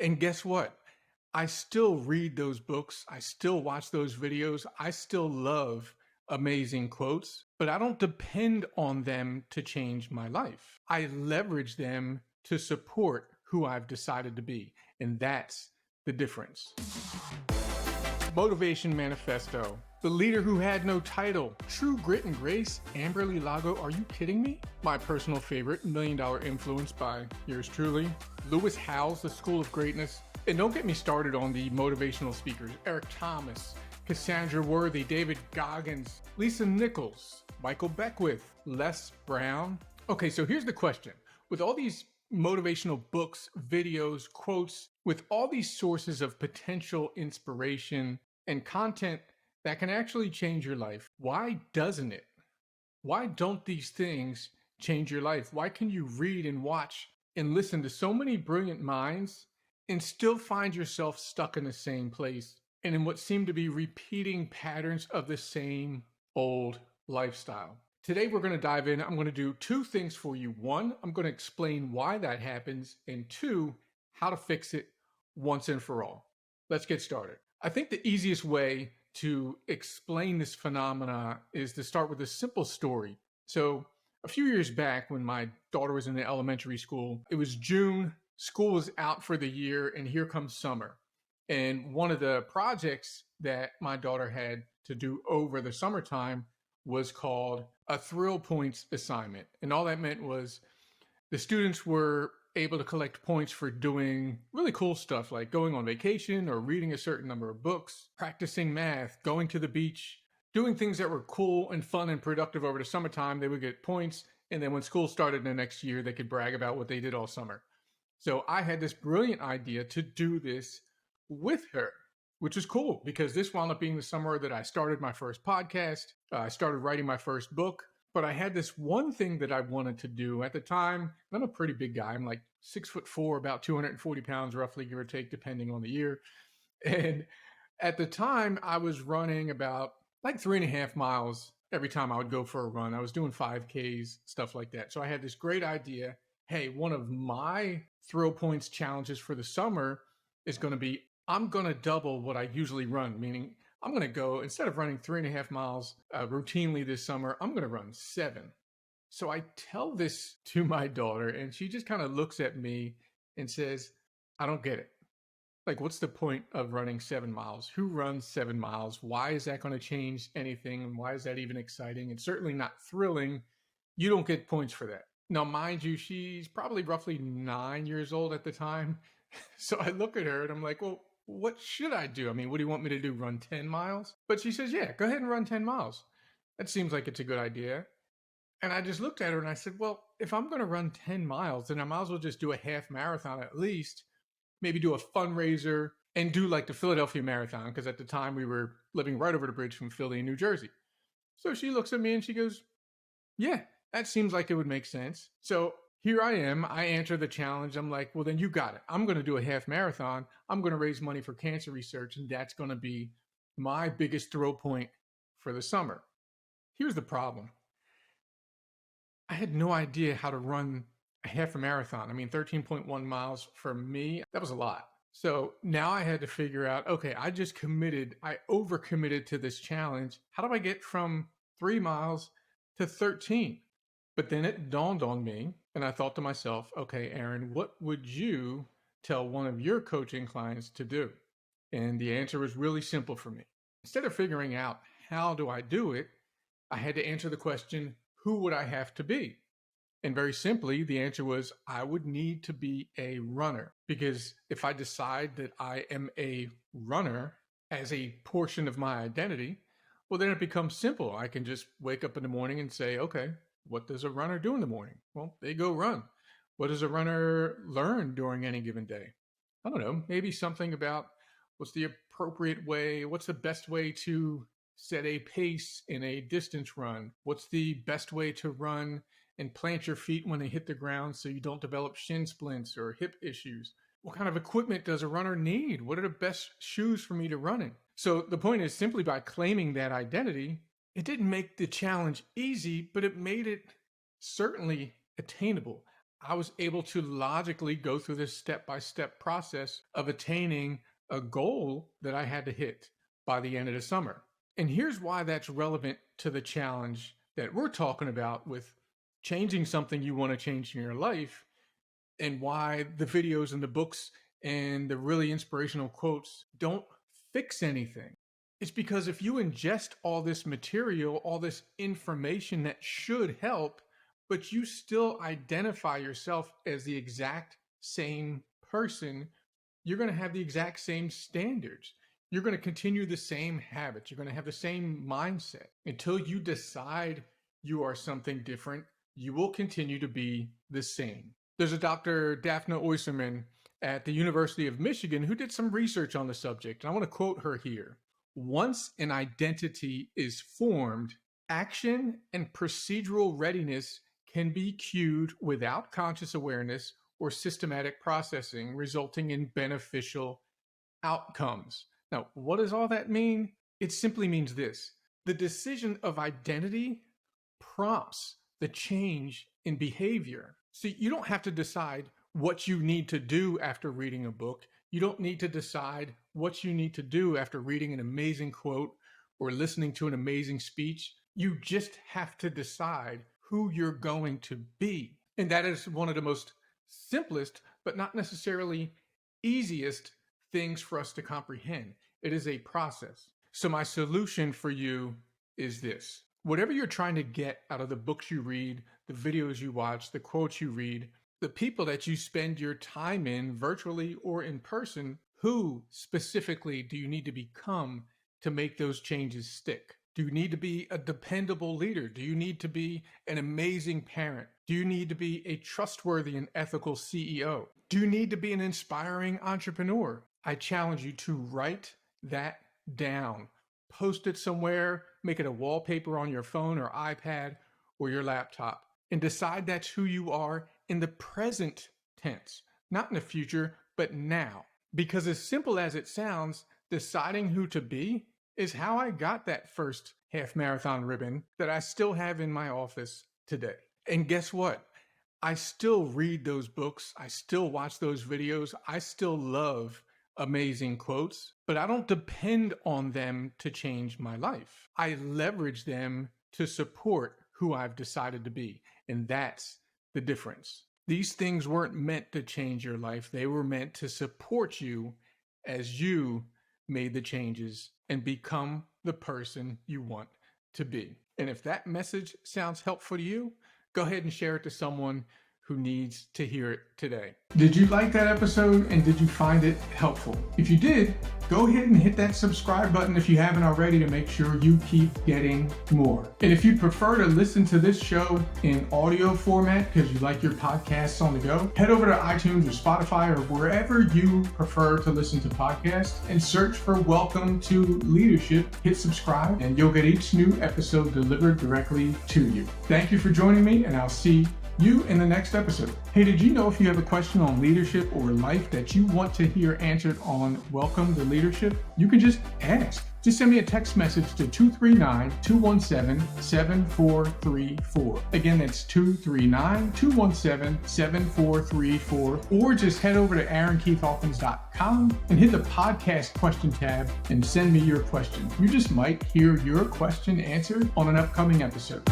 And guess what? I still read those books. I still watch those videos. I still love amazing quotes, but I don't depend on them to change my life. I leverage them to support who I've decided to be. And that's the difference. Motivation Manifesto. The leader who had no title. True grit and grace. Amberly Lago, are you kidding me? My personal favorite, $1 Million Influence by yours truly. Lewis Howes, The School of Greatness. And don't get me started on the motivational speakers. Eric Thomas, Cassandra Worthy, David Goggins, Lisa Nichols, Michael Beckwith, Les Brown. Okay, so here's the question. With all these motivational books, videos, quotes, with all these sources of potential inspiration and content that can actually change your life, why doesn't it? Why don't these things change your life? Why can you read and watch and listen to so many brilliant minds and still find yourself stuck in the same place and in what seem to be repeating patterns of the same old lifestyle? Today, we're going to dive in. I'm going to do two things for you. One, I'm going to explain why that happens. And two, how to fix it once and for all. Let's get started. I think the easiest way to explain this phenomena is to start with a simple story. So a few years back when my daughter was in the elementary school, it was June, school was out for the year, and here comes summer. And one of the projects that my daughter had to do over the summertime was called a Thrill Points assignment. And all that meant was the students were able to collect points for doing really cool stuff like going on vacation or reading a certain number of books, practicing math, going to the beach, doing things that were cool and fun and productive over the summertime. They would get points. And then when school started the next year, they could brag about what they did all summer. So I had this brilliant idea to do this with her, which is cool because this wound up being the summer that I started my first podcast. I started writing my first book, but I had this one thing that I wanted to do at the time. I'm a pretty big guy. I'm like 6'4", about 240 pounds, roughly, give or take, depending on the year. And at the time I was running about like 3.5 miles every time I would go for a run. I was doing 5Ks, stuff like that. So I had this great idea. Hey, one of my Thrill Points challenges for the summer is going to be I'm going to double what I usually run, meaning I'm going to go, instead of running 3.5 miles routinely this summer, I'm going to run 7. So I tell this to my daughter, and she just kind of looks at me and says, I don't get it. Like, what's the point of running 7 miles? Who runs 7 miles? Why is that going to change anything? And why is that even exciting? It's certainly not thrilling. You don't get points for that. Now, mind you, she's probably roughly 9 years old at the time. So I look at her and I'm like, well, what should I do? I mean, what do you want me to do? Run 10 miles? But she says, yeah, go ahead and run 10 miles. That seems like it's a good idea. And I just looked at her and I said, well, if I'm going to run 10 miles, then I might as well just do a half marathon at least, maybe do a fundraiser and do like the Philadelphia Marathon. Because at the time we were living right over the bridge from Philly in New Jersey. So she looks at me and she goes, yeah, that seems like it would make sense. So here I am. I answer the challenge. I'm like, well, then you got it. I'm going to do a half marathon. I'm going to raise money for cancer research. And that's going to be my biggest thrill point for the summer. Here's the problem. I had no idea how to run a half a marathon. I mean, 13.1 miles for me, that was a lot. So now I had to figure out, okay, I overcommitted to this challenge. How do I get from 3 miles to 13? But then it dawned on me and I thought to myself, okay, Aaron, what would you tell one of your coaching clients to do? And the answer was really simple for me. Instead of figuring out how do I do it, I had to answer the question, who would I have to be? And very simply, the answer was I would need to be a runner. Because if I decide that I am a runner as a portion of my identity, well, then it becomes simple. I can just wake up in the morning and say, okay, what does a runner do in the morning? Well, they go run. What does a runner learn during any given day? I don't know, maybe something about what's the appropriate way, what's the best way to set a pace in a distance run? What's the best way to run and plant your feet when they hit the ground so you don't develop shin splints or hip issues? What kind of equipment does a runner need? What are the best shoes for me to run in? So the point is, simply by claiming that identity, it didn't make the challenge easy, but it made it certainly attainable. I was able to logically go through this step-by-step process of attaining a goal that I had to hit by the end of the summer. And here's why that's relevant to the challenge that we're talking about with changing something you want to change in your life, and why the videos and the books and the really inspirational quotes don't fix anything. It's because if you ingest all this material, all this information that should help, but you still identify yourself as the exact same person, you're going to have the exact same standards. You're going to continue the same habits. You're going to have the same mindset. Until you decide you are something different, you will continue to be the same. There's a Dr. Daphne Oyserman at the University of Michigan who did some research on the subject. And I want to quote her here. Once an identity is formed, action and procedural readiness can be cued without conscious awareness or systematic processing, resulting in beneficial outcomes. Now, what does all that mean? It simply means this. The decision of identity prompts the change in behavior. So you don't have to decide what you need to do after reading a book. You don't need to decide what you need to do after reading an amazing quote or listening to an amazing speech. You just have to decide who you're going to be. And that is one of the most simplest, but not necessarily easiest things for us to comprehend. It is a process. So my solution for you is this. Whatever you're trying to get out of the books you read, the videos you watch, the quotes you read, the people that you spend your time in, virtually or in person, who specifically do you need to become to make those changes stick? Do you need to be a dependable leader? Do you need to be an amazing parent? Do you need to be a trustworthy and ethical CEO? Do you need to be an inspiring entrepreneur? I challenge you to write that down. Post it somewhere, make it a wallpaper on your phone or iPad or your laptop, and decide that's who you are in the present tense, not in the future, but now. Because as simple as it sounds, deciding who to be is how I got that first half marathon ribbon that I still have in my office today. And guess what? I still read those books. I still watch those videos. I still love amazing quotes, but I don't depend on them to change my life. I leverage them to support who I've decided to be. And that's the difference. These things weren't meant to change your life. They were meant to support you as you made the changes and become the person you want to be. And if that message sounds helpful to you, go ahead and share it to someone who needs to hear it today. Did you like that episode and did you find it helpful? If you did, go ahead and hit that subscribe button if you haven't already to make sure you keep getting more. And if you'd prefer to listen to this show in audio format because you like your podcasts on the go, head over to iTunes or Spotify or wherever you prefer to listen to podcasts and search for Welcome to Leadership. Hit subscribe and you'll get each new episode delivered directly to you. Thank you for joining me, and I'll see you in the next episode. Hey, did you know if you have a question on leadership or life that you want to hear answered on Welcome to Leadership, you can just ask. Just send me a text message to 239-217-7434. Again, that's 239-217-7434. Or just head over to AaronKeithHawkins.com and hit the podcast question tab and send me your question. You just might hear your question answered on an upcoming episode.